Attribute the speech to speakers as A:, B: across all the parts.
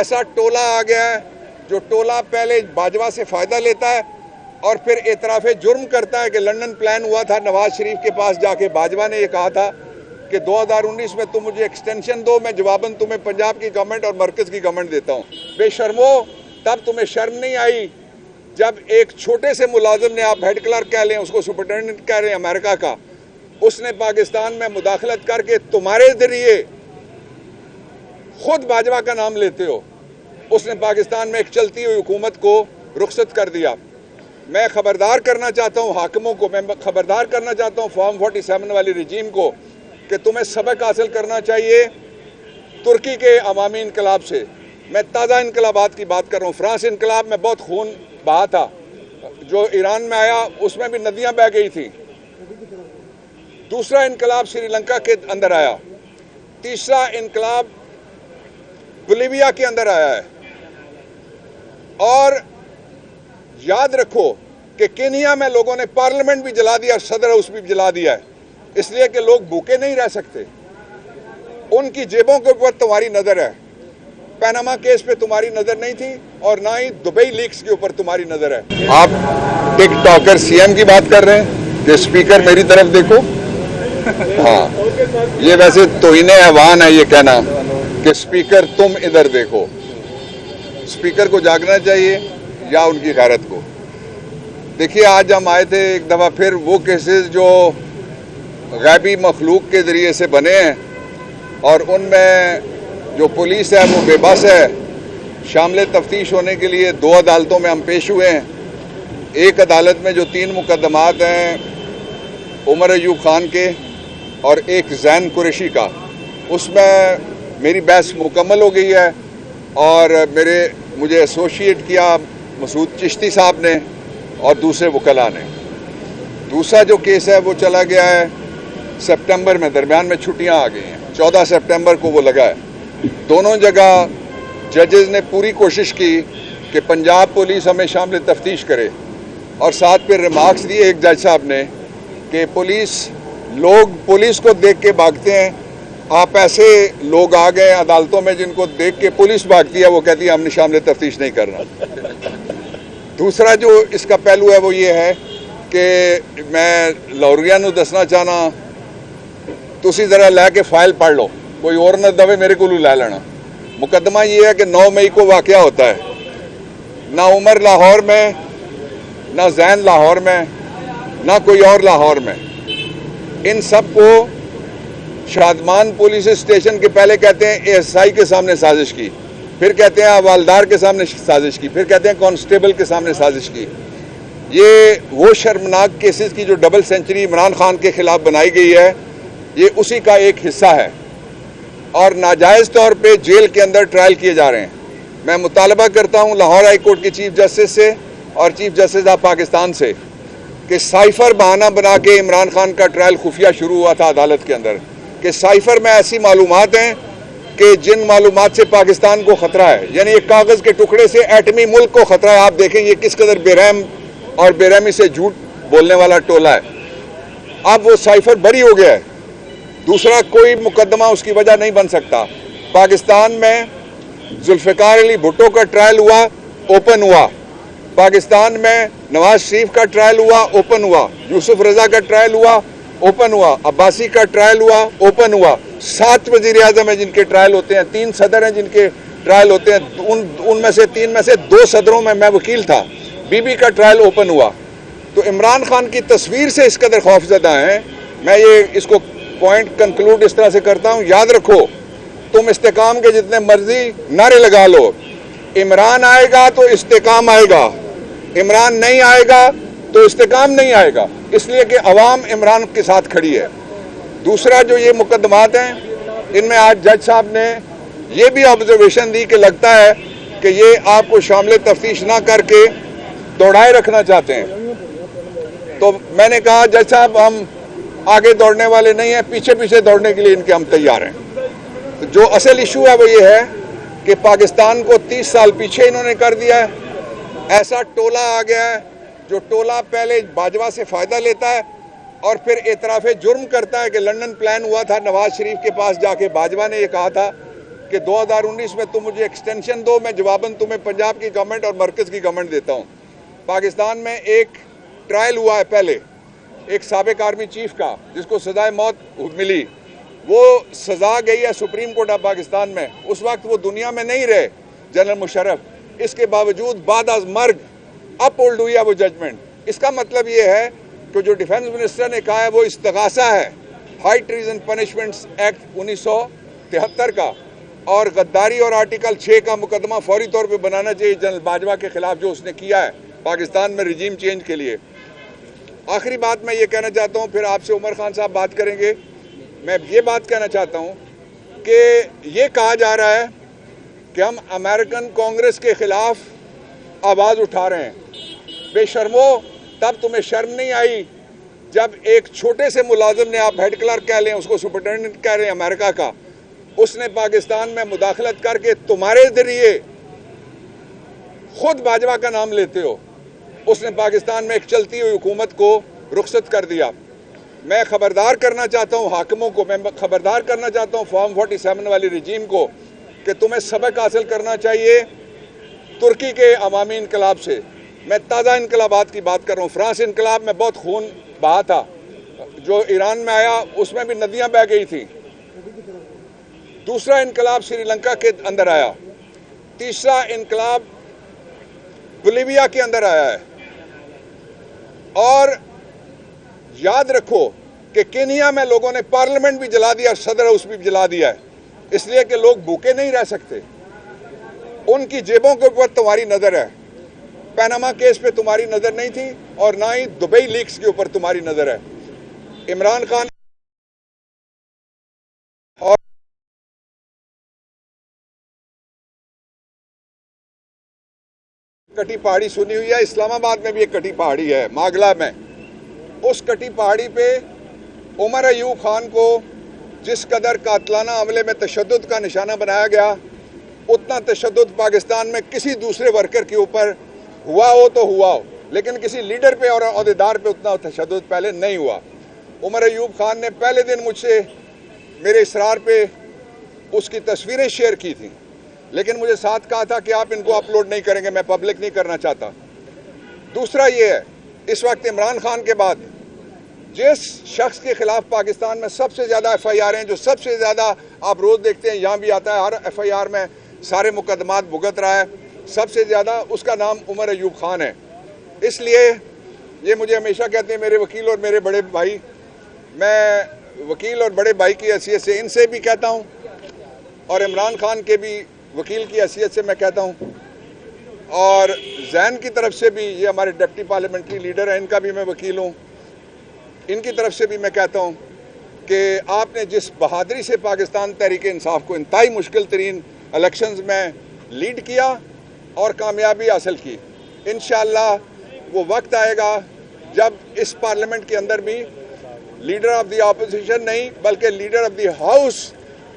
A: ایسا ٹولہ آ گیا ہے جو ٹولہ پہلے باجوہ سے فائدہ لیتا ہے اور پھر اعتراف جرم کرتا ہے کہ لنڈن پلان ہوا تھا نواز شریف کے پاس جا کے باجوہ نے یہ کہا تھا کہ 2019 میں تم مجھے ایکسٹینشن دو، میں جواباً تمہیں پنجاب کی گورنمنٹ اور مرکز کی گورنمنٹ دیتا ہوں۔ بے شرمو، تب تمہیں شرم نہیں آئی جب ایک چھوٹے سے ملازم نے، آپ ہیڈ کلرک کہہ لیں، اس کو سپرنٹینڈنٹ کہہ رہے ہیں امریکہ کا، اس نے پاکستان میں مداخلت کر کے تمہارے ذریعے خود باجوہ کا نام لیتے ہو، اس نے پاکستان میں ایک چلتی ہوئی حکومت کو رخصت کر دیا۔ میں خبردار کرنا چاہتا ہوں حاکموں کو، میں خبردار کرنا چاہتا ہوں فارم 47 والی رجیم کو کہ تمہیں سبق حاصل کرنا چاہیے ترکی کے عوامی انقلاب سے۔ میں تازہ انقلابات کی بات کر رہا ہوں۔ فرانس انقلاب میں بہت خون بہا تھا، جو ایران میں آیا اس میں بھی ندیاں بہہ گئی تھیں۔ دوسرا انقلاب سری لنکا کے اندر آیا، تیسرا انقلاب بولیویا کے اندر آیا ہے، اور یاد رکھو کہ کینیا میں لوگوں نے پارلیمنٹ بھی جلا دیا، صدر ہاؤس بھی جلا دیا ہے، اس لیے کہ لوگ بھوکے نہیں رہ سکتے۔ ان کی جیبوں کے اوپر تمہاری نظر ہے، پیناما کیس پہ تمہاری نظر نہیں تھی، اور نہ ہی دبئی لیکس کے اوپر تمہاری نظر ہے۔ آپ ٹک ٹاکر سی ایم کی بات کر رہے ہیں کہ اسپیکر میری طرف دیکھو۔ ہاں، یہ ویسے توہین ایوان ہے یہ کہنا کہ اسپیکر تم ادھر دیکھو۔ اسپیکر کو جاگنا چاہیے یا ان کی غیرت کو۔ دیکھیے، آج ہم آئے تھے ایک دفعہ پھر وہ کیسز جو غیبی مخلوق کے ذریعے سے بنے ہیں، اور ان میں جو پولیس ہے وہ بے بس ہے۔ شامل تفتیش ہونے کے لیے 2 عدالتوں میں ہم پیش ہوئے ہیں۔ ایک عدالت میں جو 3 مقدمات ہیں عمر ایوب خان کے اور ایک زین قریشی کا، اس میں میری بحث مکمل ہو گئی ہے، اور مجھے ایسوسیٹ کیا مسعود چشتی صاحب نے اور دوسرے وکلاء نے۔ دوسرا جو کیس ہے وہ چلا گیا ہے سپٹمبر میں، درمیان میں چھٹیاں آ گئی ہیں، 14 سپٹمبر کو وہ لگا ہے۔ دونوں جگہ ججز نے پوری کوشش کی کہ پنجاب پولیس ہمیں شامل تفتیش کرے، اور ساتھ پھر ریمارکس دیے ایک جج صاحب نے کہ لوگ پولیس کو دیکھ کے بھاگتے ہیں، آپ ایسے لوگ آ گئے عدالتوں میں جن کو دیکھ کے پولیس بھاگتی ہے، وہ کہتی ہے ہم نے شامل تفتیش نہیں کرنا۔ دوسرا جو اس کا پہلو ہے وہ یہ ہے کہ میں لاہوریاں نو دسنا چاہنا، تسی ذرا لے کے فائل پڑھ لو، کوئی اور نہ دے میرے کو لے لینا۔ مقدمہ یہ ہے کہ 9 مئی کو واقعہ ہوتا ہے، نہ عمر لاہور میں، نہ زین لاہور میں، نہ کوئی اور لاہور میں۔ ان سب کو شادمان پولیس اسٹیشن کے پہلے کہتے ہیں ASI کے سامنے سازش کی، پھر کہتے ہیں حوالدار کے سامنے سازش کی، پھر کہتے ہیں کانسٹیبل کے سامنے سازش کی۔ یہ وہ شرمناک کیسز کی جو ڈبل سینچری عمران خان کے خلاف بنائی گئی ہے، یہ اسی کا ایک حصہ ہے، اور ناجائز طور پہ جیل کے اندر ٹرائل کیے جا رہے ہیں۔ میں مطالبہ کرتا ہوں لاہور ہائی کورٹ کے چیف جسٹس سے اور چیف جسٹس آف پاکستان سے کہ سائفر بہانہ بنا کے عمران خان کا ٹرائل خفیہ شروع ہوا تھا عدالت کے اندر، کہ سائفر میں ایسی معلومات ہیں کہ جن معلومات سے پاکستان کو خطرہ ہے، یعنی ایک کاغذ کے ٹکڑے سے ایٹمی ملک کو خطرہ ہے۔ آپ دیکھیں یہ کس قدر بے رحم اور بے رحمی سے جھوٹ بولنے والا ٹولہ ہے۔ اب وہ سائفر بری ہو گیا ہے، دوسرا کوئی مقدمہ اس کی وجہ نہیں بن سکتا۔ پاکستان میں ذوالفقار علی بھٹو کا ٹرائل ہوا، اوپن ہوا۔ پاکستان میں نواز شریف کا ٹرائل ہوا، اوپن ہوا۔ یوسف رضا کا ٹرائل ہوا، اوپن ہوا۔ عباسی کا ٹرائل ہوا، اوپن ہوا۔ 7 وزیر اعظم ہیں جن کے ٹرائل ہوتے ہیں، 3 صدر ہیں جن کے ٹرائل ہوتے ہیں، ان میں سے 3 میں سے 2 صدروں میں وکیل تھا۔ بی بی کا ٹرائل اوپن ہوا۔ تو عمران خان کی تصویر سے اس قدر خوف زدہ ہیں۔ میں یہ اس کو پوائنٹ کنکلوڈ اس طرح سے کرتا ہوں، یاد رکھو تم استحکام کے جتنے مرضی نعرے لگا لو، عمران آئے گا تو استحکام آئے گا، عمران نہیں آئے گا تو استحکام نہیں آئے گا، اس لیے کہ عوام عمران کے ساتھ کھڑی ہے۔ دوسرا جو یہ مقدمات ہیں، ان میں آج جج صاحب نے یہ بھی آبزرویشن دی کہ لگتا ہے کہ یہ آپ کو شامل تفتیش نہ کر کے دوڑائے رکھنا چاہتے ہیں۔ تو میں نے کہا جج صاحب ہم آگے دوڑنے والے نہیں ہیں، پیچھے پیچھے دوڑنے کے لیے ان کے ہم تیار ہیں۔ جو اصل ایشو ہے وہ یہ ہے کہ پاکستان کو 30 سال پیچھے انہوں نے کر دیا ہے۔ ایسا ٹولہ آ گیا ہے جو ٹولہ پہلے باجوہ سے فائدہ لیتا ہے اور پھر اعتراف جرم کرتا ہے کہ لنڈن پلان ہوا تھا نواز شریف کے پاس جا کے باجوہ نے یہ کہا تھا کہ 2019 میں تم مجھے ایکسٹینشن دو, میں جواباً تمہیں پنجاب کی گورنمنٹ اور مرکز کی گورنمنٹ دیتا ہوں. پاکستان میں ایک ٹرائل ہوا ہے پہلے ایک سابق آرمی چیف کا جس کو سزائے موت ملی, وہ سزا گئی ہے سپریم کورٹ آف پاکستان میں. اس وقت وہ دنیا میں نہیں رہے جنرل مشرف, اس کے باوجود بعد از مرگ اپ ہولڈ ہوئی ہے وہ ججمنٹ. اس کا مطلب یہ ہے کہ جو ڈیفنس منسٹر نے کہا ہے وہ استغاثہ ہے ہائی ٹریزن پنشمنٹس ایکٹ 1973 کا, اور غداری اور آرٹیکل 6 کا مقدمہ فوری طور پہ بنانا چاہیے جنرل باجوہ کے خلاف جو اس نے کیا ہے پاکستان میں رجیم چینج کے لیے. آخری بات میں یہ کہنا چاہتا ہوں, پھر آپ سے عمر خان صاحب بات کریں گے. میں یہ بات کہنا چاہتا ہوں کہ یہ کہا جا رہا ہے کہ ہم امریکن کانگریس کے خلاف آواز اٹھا رہے ہیں. بے شرمو, تب تمہیں شرم نہیں آئی جب ایک چھوٹے سے ملازم نے, آپ ہیڈ کلرک کہہ لیں اس کو, سپرنٹینڈنٹ کہہ رہے ہیں امریکہ کا, اس نے پاکستان میں مداخلت کر کے تمہارے ذریعے خود باجوہ کا نام لیتے ہو, اس نے پاکستان میں ایک چلتی ہوئی حکومت کو رخصت کر دیا. میں خبردار کرنا چاہتا ہوں حاکموں کو, میں خبردار کرنا چاہتا ہوں فارم 47 والی رجیم کو کہ تمہیں سبق حاصل کرنا چاہیے ترکی کے عوامی انقلاب سے. میں تازہ انقلابات کی بات کر رہا ہوں. فرانس انقلاب میں بہت خون بہا تھا, جو ایران میں آیا اس میں بھی ندیاں بہہ گئی تھیں. دوسرا انقلاب سری لنکا کے اندر آیا, تیسرا انقلاب بولیویا کے اندر آیا ہے. اور یاد رکھو کہ کینیا میں لوگوں نے پارلیمنٹ بھی جلا دیا اور صدر ہاؤس بھی جلا دیا ہے, اس لیے کہ لوگ بھوکے نہیں رہ سکتے. ان کی جیبوں کے اوپر تمہاری نظر ہے, پیناما کیس پہ تمہاری نظر نہیں تھی, اور نہ ہی دبئی لیکس کے اوپر تمہاری نظر ہے. عمران خان اور کٹی پہاڑی سنی ہوئی ہے, اسلام آباد میں بھی ایک کٹی پہاڑی ہے ماگلا میں. اس کٹی پہاڑی پہ عمر ایوب خان کو جس قدر قاتلانہ حملے میں تشدد کا نشانہ بنایا گیا, اتنا تشدد پاکستان میں کسی دوسرے ورکر کے اوپر ہوا ہو تو ہوا ہو, لیکن کسی لیڈر پہ اور عہدیدار پہ اتنا تشدد پہلے نہیں ہوا. عمر ایوب خان نے پہلے دن مجھ سے میرے اصرار پہ اس کی تصویریں شیئر کی تھیں, لیکن مجھے ساتھ کہا تھا کہ آپ ان کو اپلوڈ نہیں کریں گے, میں پبلک نہیں کرنا چاہتا. دوسرا یہ ہے, اس وقت عمران خان کے بعد جس شخص کے خلاف پاکستان میں سب سے زیادہ ایف آئی آر ہیں, جو سب سے زیادہ آپ روز دیکھتے ہیں یہاں بھی آتا ہے, ہر ایف آئی آر میں سارے مقدمات بھگت رہا ہے, سب سے زیادہ اس کا نام عمر ایوب خان ہے. اس لیے یہ مجھے ہمیشہ کہتے ہیں میرے وکیل اور میرے بڑے بھائی, میں وکیل اور بڑے بھائی کی حیثیت سے ان سے بھی کہتا ہوں, اور عمران خان کے بھی وکیل کی حیثیت سے میں کہتا ہوں, اور زین کی طرف سے بھی, یہ ہمارے ڈپٹی پارلیمنٹری لیڈر ہیں, ان کا بھی میں وکیل ہوں, ان کی طرف سے بھی میں کہتا ہوں کہ آپ نے جس بہادری سے پاکستان تحریک انصاف کو انتہائی مشکل ترین الیکشنز میں لیڈ کیا اور کامیابی حاصل کی, انشاءاللہ وہ وقت آئے گا جب اس پارلیمنٹ کے اندر بھی لیڈر آف دی اپوزیشن نہیں بلکہ leader of the house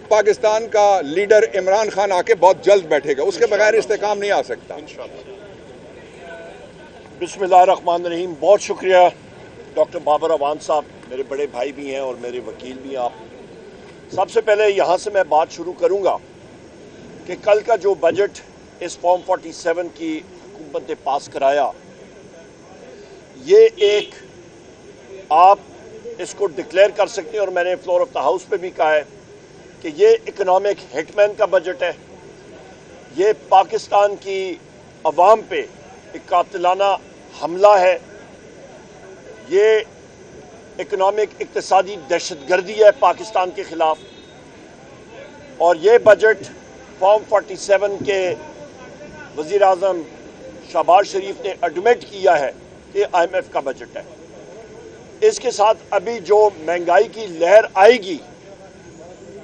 A: Pakistan کا لیڈر عمران خان آ کے بہت جلد بیٹھے گا, اس کے بغیر استحکام نہیں آ سکتا.
B: بسم اللہ الرحمن الرحیم. بہت شکریہ ڈاکٹر بابر اعوان صاحب, میرے بڑے بھائی بھی ہیں اور میرے وکیل بھی ہیں آپ. سب سے پہلے یہاں سے میں بات شروع کروں گا کہ کل کا جو بجٹ اس فارم 47 کی حکومت نے پاس کرایا, یہ ایک آپ اس کو ڈکلیئر کر سکتے ہیں, اور میں نے فلور آف دا ہاؤس پہ بھی کہا ہے کہ یہ اکنامک ہٹ مین کا بجٹ ہے. یہ پاکستان کی عوام پہ ایک قاتلانہ حملہ ہے, یہ اکنامک اقتصادی دہشت گردی ہے پاکستان کے خلاف. اور یہ بجٹ فارم 47 کے وزیر اعظم شہباز شریف نے ایڈمٹ کیا ہے کہ آئی ایم ایف کا بجٹ ہے. اس کے ساتھ ابھی جو مہنگائی کی لہر آئے گی,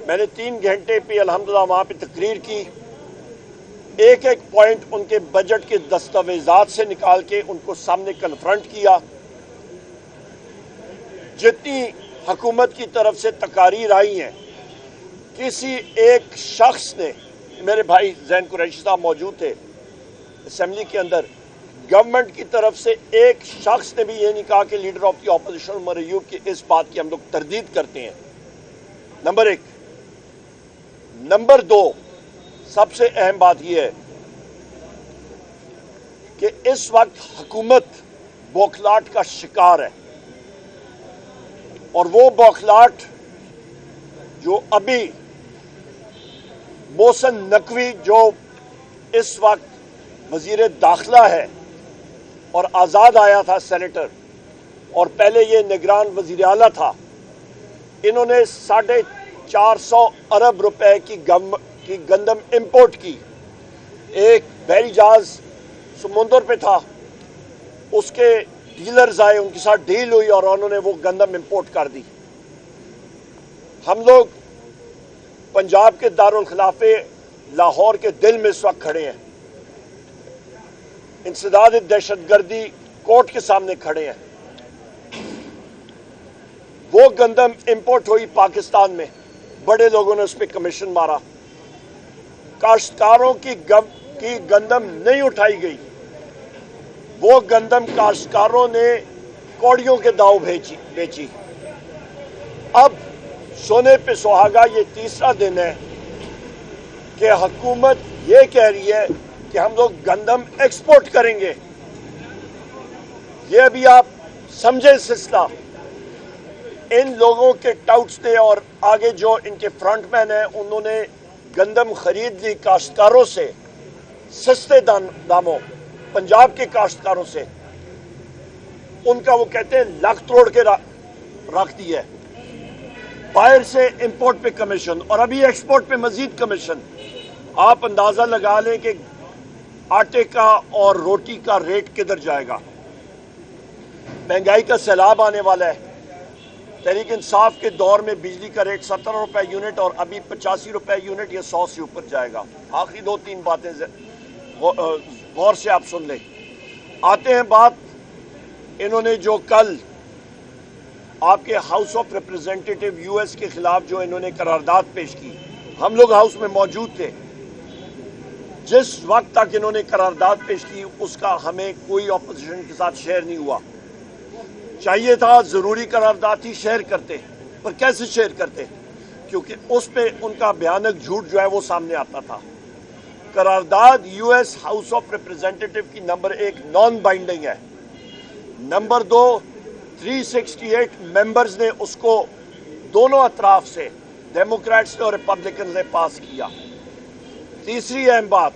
B: میں نے 3 گھنٹے پہ الحمدللہ وہاں پہ تقریر کی, ایک ایک پوائنٹ ان کے بجٹ کے دستاویزات سے نکال کے ان کو سامنے کنفرنٹ کیا. جتنی حکومت کی طرف سے تقاریر آئی ہیں, کسی ایک شخص نے, میرے بھائی زین قریشی صاحب موجود تھے اسمبلی کے اندر, گورنمنٹ کی طرف سے ایک شخص نے بھی یہ نہیں کہا کہ leader of the opposition Omar Ayub کی اس بات کی ہم لوگ تردید کرتے ہیں. نمبر 1. نمبر 2, سب سے اہم بات یہ ہے کہ اس وقت حکومت بوکھلاٹ کا شکار ہے، اور وہ بوکھلاٹ جو ابھی محسن نقوی جو اس وقت وزیر داخلہ ہے اور آزاد آیا تھا سینیٹر، اور پہلے یہ نگران وزیر اعلیٰ تھا، انہوں نے 450 ارب روپے کی گندم امپورٹ کی۔ ایک بحری جہاز سمندر پہ تھا، اس کے ڈیلرز آئے، ان کے ساتھ ڈیل ہوئی اور انہوں نے وہ گندم امپورٹ کر دی۔ ہم لوگ پنجاب کے دارالخلافے لاہور کے دل میں اس وقت کھڑے ہیں، انسداد دہشت گردی کورٹ کے سامنے کھڑے ہیں۔ وہ گندم امپورٹ ہوئی پاکستان میں، بڑے لوگوں نے اس پہ کمیشن مارا، کاشتکاروں کی گندم نہیں اٹھائی گئی، وہ گندم کاشتکاروں نے کوڑیوں کے داؤ بیچی۔ اب سونے پہ سہاگا یہ تیسرا دن ہے کہ حکومت یہ کہہ رہی ہے کہ ہم لوگ گندم ایکسپورٹ کریں گے۔ یہ ابھی آپ سمجھیں سلسلہ، ان لوگوں کے ٹاؤٹس نے اور آگے جو ان کے فرنٹ مین ہیں، انہوں نے گندم خرید لی کاشتکاروں سے سستے داموں، پنجاب کے کاشتکاروں سے، ان کا وہ کہتے ہیں لاکھ توڑ کے رکھ دی ہے، باہر سے امپورٹ پہ کمیشن اور ابھی ایکسپورٹ پہ مزید کمیشن۔ آپ اندازہ لگا لیں کہ آٹے کا اور روٹی کا ریٹ کدھر جائے گا۔ مہنگائی کا سیلاب آنے والا ہے۔ تحریک انصاف کے دور میں بجلی کا ریٹ 17 روپے یونٹ اور ابھی 85 روپے یونٹ، یہ 100 سے اوپر جائے گا۔ آخری 2-3 باتیں غور سے آپ سن لیں۔ آتے ہیں بات، انہوں نے جو کل آپ کے house of representative U S کے خلاف جو انہوں نے قرارداد پیش کی، ہم لوگ ہاؤس میں موجود تھے۔ جس وقت تک انہوں نے قرارداد پیش کی اس کا ہمیں کوئی اپوزیشن کے ساتھ شیئر نہیں ہوا۔ چاہیے تھا، ضروری قرارداد تھی، شیئر کرتے، پر کیسے شیئر کرتے؟ کیونکہ اس پہ ان کا بھیانک جھوٹ جو ہے وہ سامنے آتا تھا۔ قرارداد U S house of representative کی نمبر 1 نان بائنڈنگ ہے، نمبر 2 368 ممبرز نے اس کو دونوں اطراف سے، ڈیموکریٹس نے اور ریپبلکنز نے پاس کیا۔ تیسری اہم بات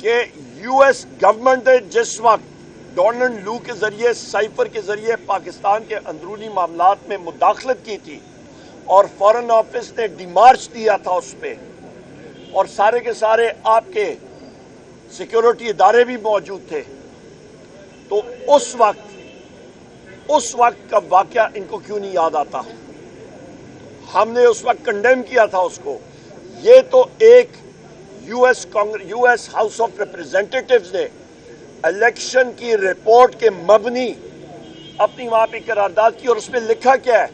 B: کہ یو ایس گورنمنٹ نے جس وقت ڈونلڈ لو کے ذریعے، سائفر کے ذریعے پاکستان کے اندرونی معاملات میں مداخلت کی تھی اور فارن آفس نے ڈیمارچ دیا تھا اس پہ، اور سارے کے سارے آپ کے سیکیورٹی ادارے بھی موجود تھے، تو اس وقت کا واقعہ ان کو کیوں نہیں یاد آتا؟ ہم نے اس وقت کنڈیم کیا تھا اس کو۔ یہ تو ایک یو ایس ہاؤس آف ریپریزنٹیٹیوز نے الیکشن کی رپورٹ کے مبنی اپنی وہاں پہ قرارداد کی، اور اس میں لکھا کیا ہے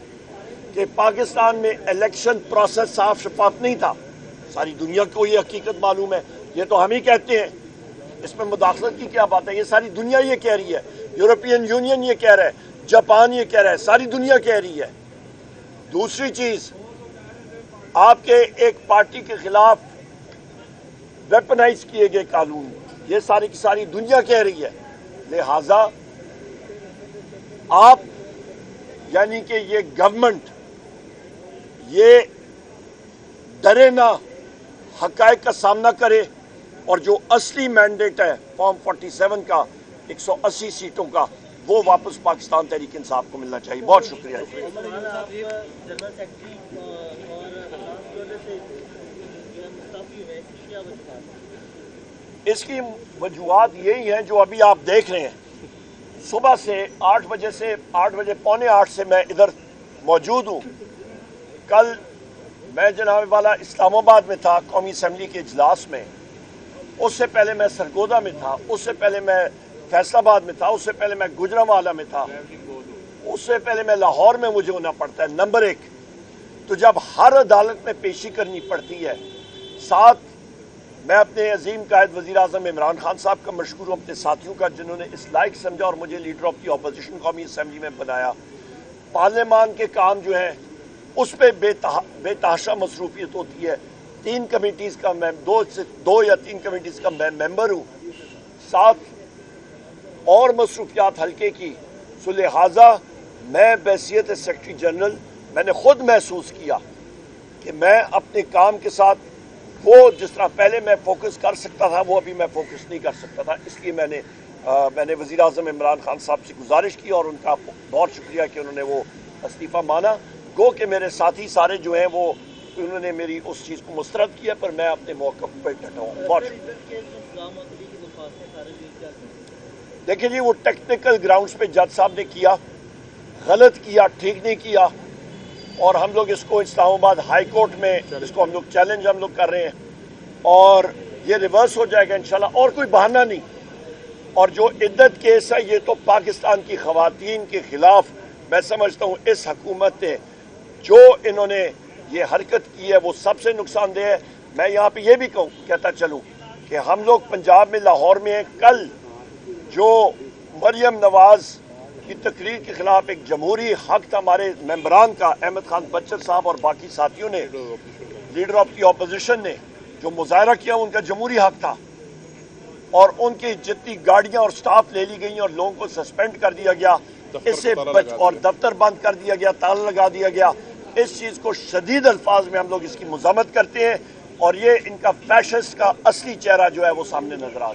B: کہ پاکستان میں الیکشن پروسیس صاف شفاف نہیں تھا۔ ساری دنیا کو یہ حقیقت معلوم ہے، یہ تو ہم ہی کہتے ہیں، اس میں مداخلت کی کیا بات ہے؟ یہ ساری دنیا یہ کہہ رہی ہے، یورپین یونین یہ کہہ رہا ہے، جاپان یہ کہہ رہا ہے، ساری دنیا کہہ رہی ہے۔ دوسری چیز، آپ کے ایک پارٹی کے خلاف ویپنائز کیے گئے قانون، یہ ساری کی ساری دنیا کہہ رہی ہے۔ لہذا آپ یعنی کہ یہ گورنمنٹ یہ ڈرے نہ، حقائق کا سامنا کرے، اور جو اصلی مینڈیٹ ہے فارم 47 کا 180 سیٹوں کا، وہ واپس پاکستان تحریک انصاف کو ملنا چاہیے۔ بہت شکریہ۔ اس کی وجوہات یہی ہیں جو ابھی آپ دیکھ رہے ہیں۔ صبح سے 8 بجے پونے 8 سے میں ادھر موجود ہوں۔ کل میں جناب والا اسلام آباد میں تھا قومی اسمبلی کے اجلاس میں، اس سے پہلے میں سرگودا میں تھا، اس سے پہلے میں فیصل آباد میں تھا، اس سے پہلے میں گجرانوالہ میں تھا، اس سے پہلے میں لاہور میں مجھے ہونا پڑتا ہے۔ نمبر 1 تو جب ہر عدالت میں پیشی کرنی پڑتی ہے، ساتھ میں اپنے عظیم قائد وزیر اعظم عمران خان صاحب کا مشکور ہوں، اپنے ساتھیوں کا جنہوں نے اس لائق سمجھا اور مجھے لیڈر آف دی اپوزیشن قومی اسمبلی میں بنایا۔ پارلیمان کے کام جو ہیں اس پہ بے تحاشا مصروفیت ہوتی ہے، 3 کمیٹیز کا میں 2 یا 3 کمیٹیز کا میں ممبر ہوں، 7 اور مصروفیات حلقے کی، سو لہٰذا میں بحیثیت سیکرٹری جنرل میں نے خود محسوس کیا کہ میں اپنے کام کے ساتھ وہ جس طرح پہلے میں فوکس کر سکتا تھا وہ ابھی میں فوکس نہیں کر سکتا تھا، اس لیے میں نے وزیر اعظم عمران خان صاحب سے گزارش کی اور ان کا بہت شکریہ کہ انہوں نے وہ استعفیٰ مانا، گو کہ میرے ساتھی سارے جو ہیں وہ انہوں نے میری اس چیز کو مسترد کیا، پر میں اپنے موقف پہ ڈٹا ہوں۔ بہت دیکھیں جی، وہ ٹیکنیکل گراؤنڈز پہ جج صاحب نے کیا، غلط کیا، ٹھیک نہیں کیا، اور ہم لوگ اس کو اسلام آباد ہائی کورٹ میں اس کو ہم لوگ چیلنج ہم لوگ کر رہے ہیں اور یہ ریورس ہو جائے گا انشاءاللہ، اور کوئی بہانہ نہیں۔ اور جو عدت کیس ہے یہ تو پاکستان کی خواتین کے خلاف میں سمجھتا ہوں اس حکومت نے جو انہوں نے یہ حرکت کی ہے وہ سب سے نقصان دہ ہے۔ میں یہاں پہ یہ بھی کہتا چلوں کہ ہم لوگ پنجاب میں لاہور میں کل جو مریم نواز کی تقریر کے خلاف ایک جمہوری حق تھا ہمارے ممبران کا، احمد خان بچر صاحب اور باقی ساتھیوں نے، لیڈر آف دی اپوزیشن نے جو مظاہرہ کیا ان کا جمہوری حق تھا، اور ان کی جتنی گاڑیاں اور سٹاف لے لی گئیں اور لوگوں کو سسپینڈ کر دیا گیا، اس سے اور دفتر بند کر دیا گیا، تالا لگا دیا گیا، اس چیز کو شدید الفاظ میں ہم لوگ اس کی مذمت کرتے ہیں، اور یہ ان کا فیشسٹ کا اصلی چہرہ جو ہے وہ سامنے نظر آ